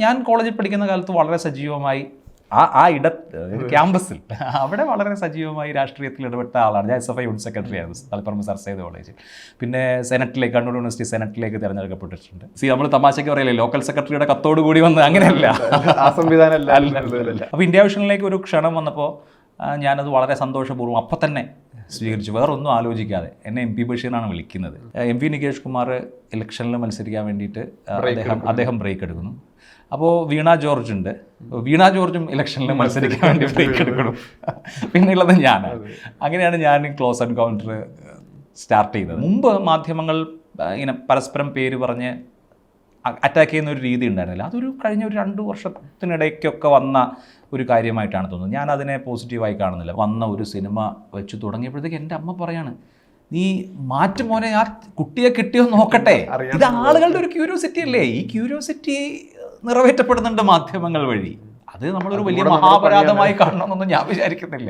ഞാൻ കോളേജിൽ പഠിക്കുന്ന കാലത്ത് വളരെ സജീവമായി ക്യാമ്പസിൽ അവിടെ വളരെ സജീവമായി രാഷ്ട്രീയത്തിൽ ഇടപെട്ട ആളാണ്. ഞാൻ SFI യൂണിറ്റ് സെക്രട്ടറി ആയിരുന്നു തളിപ്പറമ്പ് സർ സെയ്ദ് കോളേജിൽ. പിന്നെ സെനറ്റിലേക്ക്, കണ്ണൂർ യൂണിവേഴ്സിറ്റി സെനറ്റിലേക്ക് തിരഞ്ഞെടുക്കപ്പെട്ടിട്ടുണ്ട്. നമ്മൾ തമാശയ്ക്ക് പറയില്ലേ, ലോക്കൽ സെക്രട്ടറിയുടെ കത്തോട് കൂടി വന്ന്, അങ്ങനെയല്ല, ആ സംവിധാനം. അപ്പോൾ ഇന്ത്യ വിഷനിലേക്ക് ഒരു ക്ഷണം വന്നപ്പോൾ ഞാനത് വളരെ സന്തോഷപൂർവ്വം അപ്പം തന്നെ സ്വീകരിച്ചു. വേറൊന്നും ആലോചിക്കാതെ. എന്നെ MP ബഷീറാണ് വിളിക്കുന്നത്. MP നികേഷ് കുമാർ ഇലക്ഷനിൽ മത്സരിക്കാൻ വേണ്ടിയിട്ട് അദ്ദേഹം ബ്രേക്ക് എടുക്കുന്നു. അപ്പോൾ വീണ ജോർജ് ഉണ്ട്. വീണ ജോർജും ഇലക്ഷനിൽ മത്സരിക്കാൻ വേണ്ടി ബ്രേക്ക് എടുക്കണം. പിന്നെയുള്ളത് ഞാനാണ്. അങ്ങനെയാണ് ഞാൻ ക്ലോസ് എൻകൗണ്ടർ സ്റ്റാർട്ട് ചെയ്തത്. മുമ്പ് മാധ്യമങ്ങൾ ഇങ്ങനെ പരസ്പരം പേര് പറഞ്ഞ് അറ്റാക്ക് ചെയ്യുന്ന ഒരു രീതി ഉണ്ടായിരുന്നില്ല. അതൊരു കഴിഞ്ഞ ഒരു 2 വർഷത്തിനിടയ്ക്കൊക്കെ വന്ന ഒരു കാര്യമായിട്ടാണ് തോന്നുന്നത്. ഞാൻ അതിനെ പോസിറ്റീവായി കാണുന്നില്ല. വന്ന ഒരു സിനിമ വെച്ച് തുടങ്ങിയപ്പോഴത്തേക്ക് എൻ്റെ അമ്മ പറയാണ്, നീ മോനെ, ആ കുട്ടിയെ കിട്ടിയോ നോക്കട്ടെ. ഇത് ആളുകളുടെ ഒരു ക്യൂരിയോസിറ്റി അല്ലേ? ഈ ക്യൂരിയോസിറ്റി നിറവേറ്റപ്പെടുന്നുണ്ട് മാധ്യമങ്ങൾ വഴി. അത് നമ്മളൊരു വലിയ മഹാപരാധമായി കാണണമെന്നൊന്നും ഞാൻ വിചാരിക്കുന്നില്ല.